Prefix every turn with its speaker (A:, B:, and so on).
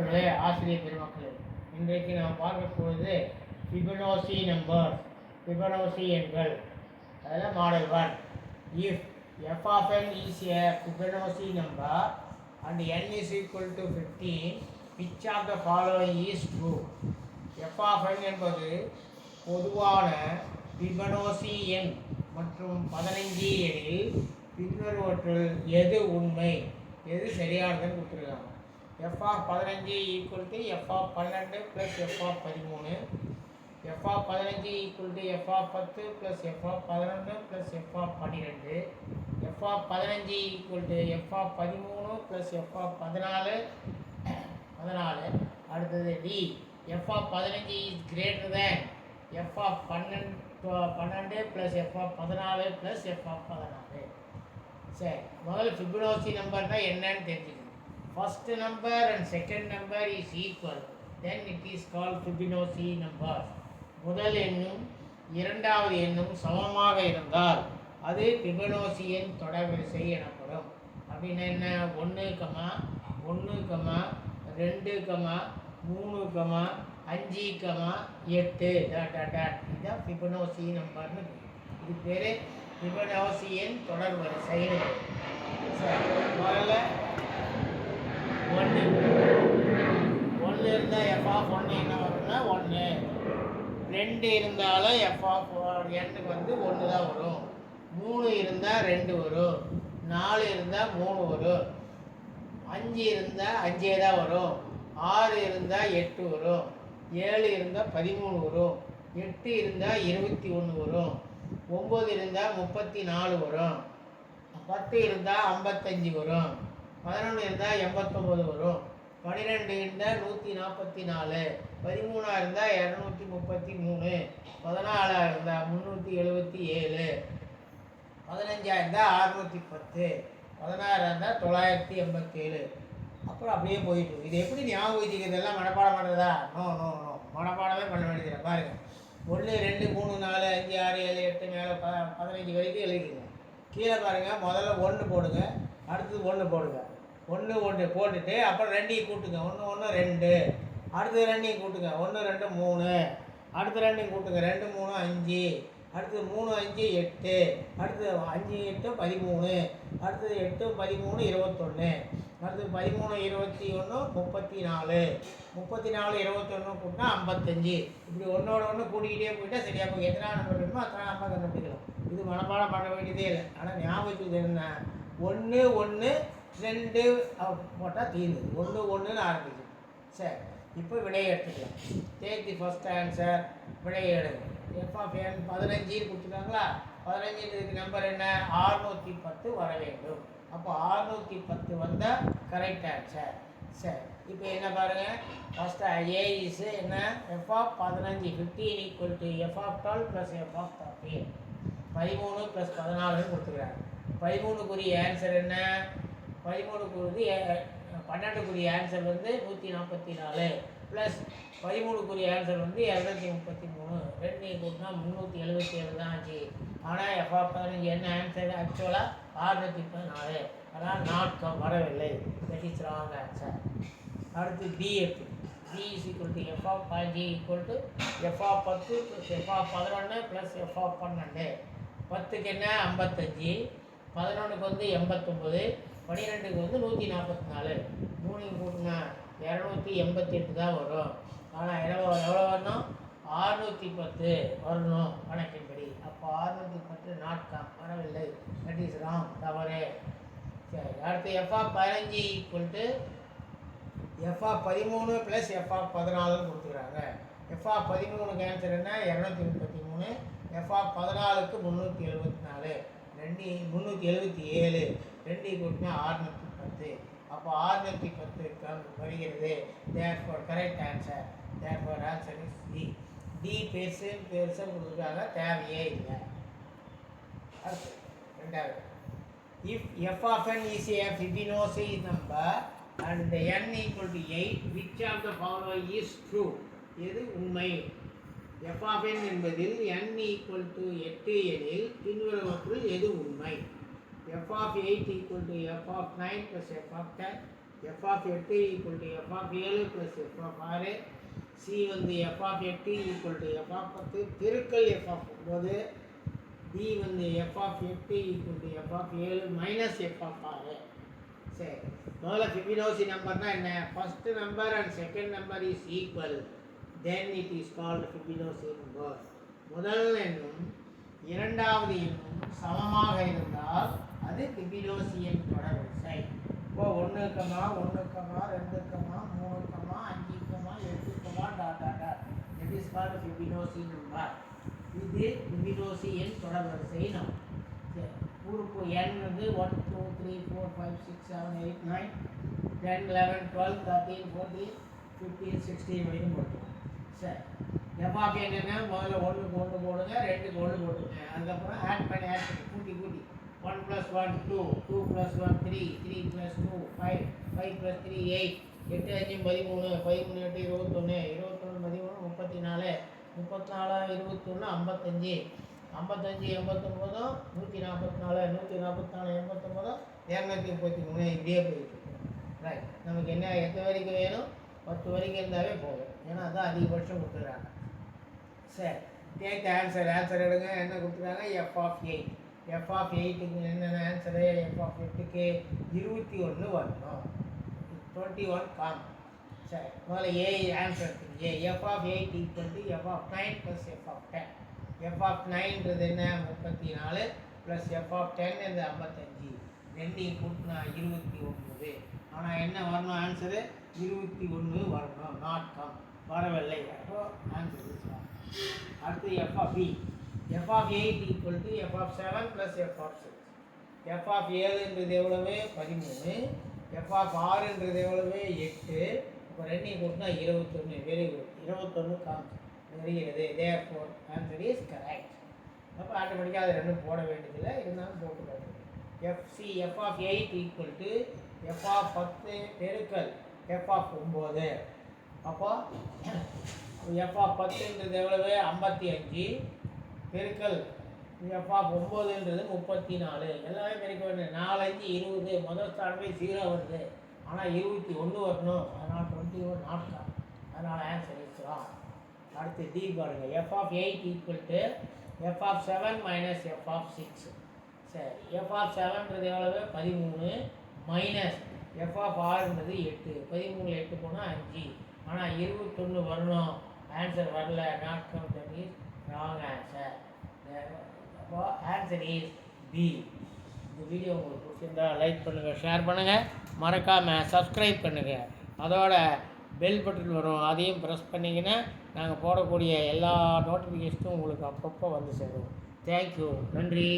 A: ஆசிரியர் பெருமக்களே, இன்றைக்கு நாம் பார்க்கக்கூடியது ஃபிபனோசி நம்பர், ஃபிபனோசி எண்கள். அதில் model 1. If f of n is a Fibonacci number and n is equal to 15, which of the following is true? f of n என்பது பொதுவான ஃபிபனோசி எண் மற்றும் 15 எனில் பின்வருவற்றுள் எது உண்மை, எது சரியானதுன்னு கொடுத்துருக்காங்க. f of 15 equal to f of 12 plus f of 13, f of 15 equal to f of 10 plus f of 11 plus f of 12, f of 15 equal to f of 13 plus f of 14. அடுத்தது d, f of 15 is greater than f of 12 plus f of 14 plus f of 14. சரி, முதல்ல Fibonacci நம்பர்னா என்னன்னு தெரிஞ்சுக்கணும். First number and second number is equal, then it is called Fibonacci number. முதல் எண்ணும் இரண்டாவது எண்ணும் சமமாக இருந்தால் அது ஃபிபனோசி எண் தொடர்வரிசை எனப்படும். அப்படின்னா என்ன? 1, 1, 2, 3, 5, 8 இதுதான் ஃபிபனோசி நம்பர்னு. இது பேர் ஃபிபனோசி எண் தொடர்வரிசைன்னு. சரி, முதல்ல 1 இருந்தால் f of 1 என்ன வரும்னா 1. 2 இருந்தாலும் f of n வந்து 1 தான் வரும். 3 இருந்தால் 2 வரும். 4 இருந்தால் 3 வரும். 5 இருந்தால் 5 தான் வரும். 6 இருந்தால் 8 வரும். 7 இருந்தால் 13 வரும். 8 இருந்தால் 21 வரும். 9 இருந்தால் 34 வரும். 10 இருந்தால் 55 வரும். 11 இருந்தால் 89 வரும். 12 இருந்தால் 144. 13 இருந்தால் 233. 14 இருந்தால் 377. 15 இருந்தால் 610. 16 இருந்தால் 987. அப்புறம் அப்படியே போயிட்டு. இது எப்படி ஞாபகம் வச்சுக்கிறது? எல்லாம் மனப்பாடம் பண்ணுறதா? நோ, மனப்பாடமே பண்ண வேண்டியது. பாருங்கள், 1, 2, 3, 4, 5, 6, 7, 8 மேலே 15 வரைக்கும் எழுதிக்கங்க. கீழே பாருங்கள், முதல்ல 1 போடுங்க, அடுத்தது 1 போடுங்க. 1 போட்டுட்டு அப்புறம் 2 கூட்டுங்க. 1, 1, 2. அடுத்தது 2 கூட்டுங்க. 1, 2, 3. அடுத்த 2 கூட்டுங்க. 2, 3, 5. அடுத்தது 3, 5, 8. அடுத்தது 5, 8, 13. அடுத்தது 8, 13, 21. அடுத்தது 13, 21, 34. 34, 21 கூட்டினா 55. இப்படி ஒன்றோட ஒன்று கூட்டிக்கிட்டே போயிட்டால் சரியாக போய் எத்தனை நம்பர் வேணுமோ அத்தனை நம்பர் கண்டுபிடிக்கலாம். இது மனப்பாடம் பண்ண வேண்டியதே இல்லை. ஆனால் ஞாபகத்துக்கு என்ன? 1, 1, 2 போட்டால் தீர்ந்து 1, 1ன்னு ஆரம்பிக்கும். சரி, இப்போ விடையை எடுத்துக்கலாம். Take the first answer. விடையை எடுங்க. f of n 15 கொடுத்துருக்காங்களா? 15 நம்பர் என்ன? 610 வர வேண்டும். அப்போ 610 வந்தால் கரெக்ட் ஆன்சர். சரி, இப்போ என்ன பாருங்கள், ஃபஸ்ட்டு a இஸ் என்ன? f of 15 15 equal to f of 12 plus f of 13. 13 plus 14 கொடுத்துக்கிறாங்க. 13க்குரிய ஆன்சர் என்ன? 12க்குரிய ஆன்சர் வந்து 144 ப்ளஸ் 13க்குரிய ஆன்சர் வந்து 233. 2 கூட்டினா 377 தான் ஆச்சு. ஆனால் f of 15 என்ன ஆன்சர்? ஆக்சுவலாக 614. அதனால் நாட் வரவில்லை. That is wrong answer. அடுத்து b எடுத்து. b is equal to f of 15 equal to f of 10 plus f of 11 plus f of 12. 10க்கு என்ன? 55. 11க்கு வந்து 89. 12க்கு வந்து 144. 3 கூட்டினா 288 தான் வரும். ஆனால் எவ்வளோ வரணும்? 610 வரணும் கணக்கின்படி. அப்போ 610 நாட் வரவில்லை. தட் இஸ் ராங், தவறு. சரி, அடுத்து f of 15 equal to f of 13 plus f of 14 கொடுத்துக்கிறாங்க. f of 13க்கு ஆன்சர் என்ன? 233. f of 14க்கு 374. 377. 2 கூட்டினா 610. அப்போ 610 வருகிறது. Therefore correct answer. Therefore answer is D. D பெருசு கொடுத்துருக்காங்க, தேவையே இல்லை. அடுத்து ரெண்டாவது, if f of n is a Fibonacci number and n equal to 8, which of the following is true? எது உண்மை? f of n என்பதில் n equal to 8 எனில் பின்வருவற்றுள் எது உண்மை? f of 8 equal to f of 9 plus f of 10 F of 8 equal to F of 7 plus F of 6. C வந்து F of 8 equal to F of 10 பெருக்கல் F of 9. D வந்து F of 8 equal to F of 7 minus F of 6. சரி, முதல்ல Fibonacci நம்பர்னா என்ன? First number and second number is equal, then it is called Fibonacci number. முதல் எண்ணும் இரண்டாவது எண்ணும் சமமாக இருந்தால் அது ஃபிபனாச்சி எண் தொடர்வரிசை. இப்போ 1, 1, 2, 3, 5, 8 dot dot dot. It is called Fibonacci number. இது ஃபிபனாச்சி எண் தொடர்வரிசை நம்பர். சரி, உறுப்பு n வந்து 1, 2, 3, 4, 5, 6, 7, 8, 9, 10, 11, 12, 13, 14, 15, 16 வரைக்கும் போட்டுருவோம். சரி, எஃப் ஆஃப் n என்ன? முதல்ல 1க்கு 1 போடுங்க, 2க்கு 1 போடுங்க. அதுக்கப்புறம் ஆட் பண்ணி கூட்டி 1 + 1 2, 2 + 1 3, 3 + 2 5, 5 + 3 8, 8 5 13, 13 8 21, 21 13 34, 34 21 55, 55 89 144, 144 89 233 இப்படியே போயிட்டு இருக்கும். ரைட், நமக்கு என்ன எத்தனை வரைக்கும் வேணும்? 10 வரைக்கும் இருந்தாவே போதும். ஏன்னா அதான் அதிகபட்சம் கொடுத்துருக்காங்க. சரி, டேக் ஆன்சர். ஆன்சர் எடுங்க. என்ன கொடுத்துருக்காங்க? F of 8. எஃப் ஆஃப் 8க்கு என்னென்ன ஆன்சரு? எஃப் ஆஃப் 8க்கு 21 வரணும். 21 காமன். சரி, முதல்ல ஏ ஆன்சர் இருக்குது. F of 8 equal to F of 9 plus F of 10. F of 9ன்றது என்ன? 34 ப்ளஸ் எஃப் ஆஃப் 10 இந்த 55. ரெண்டையும் கூட்டினா 29. ஆனால் என்ன வரணும்? ஆன்சரு 21 வரணும். நாட் கம், வரவில்லை. அப்போ ஆன்சர் இஸ் ராங். அடுத்து F of B. F of 8 equal to F of 7 plus F of 6. F of 7ன்றது எவ்வளவு? 13. எஃப் ஆஃப் 6ன்றது எவ்வளவு? 8. இப்போ ரெண்டையும் கூட்டினா 21. வெரி குட், 21 காமிச்சு வருகிறது. Therefore answer is correct. அப்போ ஆட்டோமேட்டிக்காக அது ரெண்டும் போட வேண்டியதில்லை, இருந்தாலும் போட்டுக்காது. F of 8 equal to F of 10 பெருக்கல் எஃப் ஆஃப் 9. அப்போ எஃப் ஆஃப் 10ன்றது எவ்வளவு? 55 பெருக்கல் எஃப் ஆஃப் 9ன்றது 34. எல்லாமே பெருக்க வேண்டும். 4 5 20. முதல் ஸ்டார்ட் 0 வருது, ஆனால் 21 வரணும். அதனால் 21 நாட் கம். அதனால் ஆன்சர் இஸ் ராங். அடுத்து டி பாருங்க. F of 8 equal to F of 7 minus F of 6. சரி, எஃப் ஆஃப் 7ன்றது எவ்வளவு? 13 மைனஸ் எஃப் ஆஃப் 6ன்றது 8. 13 8 போனால் 5, ஆனால் 21 வரணும். ஆன்சர் வரல, not come. That is wrong answer. அப்போ ஆன்சர் இஸ் பி. இந்த வீடியோ உங்களுக்கு பிடிச்சிருந்தா லைக் பண்ணுங்கள், ஷேர் பண்ணுங்கள், மறக்காமல் சப்ஸ்கிரைப் பண்ணுங்கள். அதோட பெல் பட்டன் வரும், அதையும் ப்ரெஸ் பண்ணிங்கன்னா நாங்கள் போடக்கூடிய எல்லா நோட்டிஃபிகேஷனும் உங்களுக்கு அப்பப்போ வந்து சேரும். தேங்க்யூ, நன்றி.